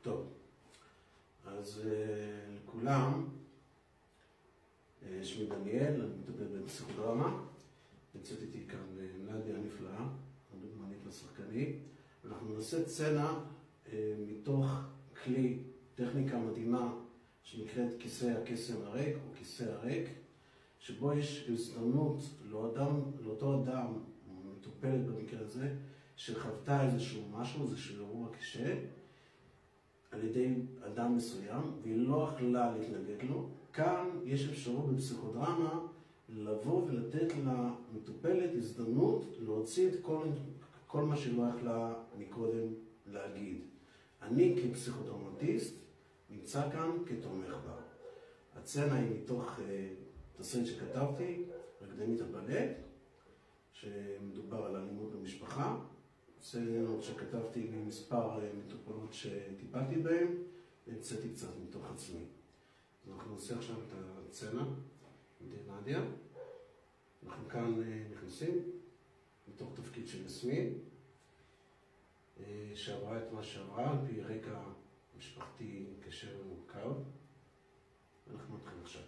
טוב, אז לכולם, שמי דניאל, אני מטפל בפסיכודרמה. נמצאת איתי כאן נדיה הנפלאה, הדוגמנית והשחקנית. אנחנו נעשה סצנה מתוך כלי, טכניקה מדהימה שנקראת כיסא הקסם הריק או כיסא הריק, שבו יש הזדמנות לאותו אדם, מטופלת במקרה הזה, שחוותה איזשהו משהו, איזשהו אירוע קשה, על ידי אדם מסוים, והיא לא יכלה להתנגד לו. כאן יש אפשרות בפסיכודרמה לבוא ולתת למטופלת הזדמנות להוציא את כל מה שלא יכלה מקודם להגיד. אני כפסיכודרמטיסט נמצא כאן כתומך בה. הסצנה היא מתוך תסריט שכתבתי, רקדנית הבלט, שמדובר על אלימות במשפחה. סצנות שכתבתי ממספר מטופלות שטיפלתי בהן, והמצאתי קצת מתוך עצמי. אנחנו נעשה עכשיו את הסצנה, נדיה. אנחנו כאן נכנסים מתוך תפקיד של יסמין, שעברה את מה שעברה, על פי רקע משפחתי קשה ומורכב. אנחנו נתחיל עכשיו.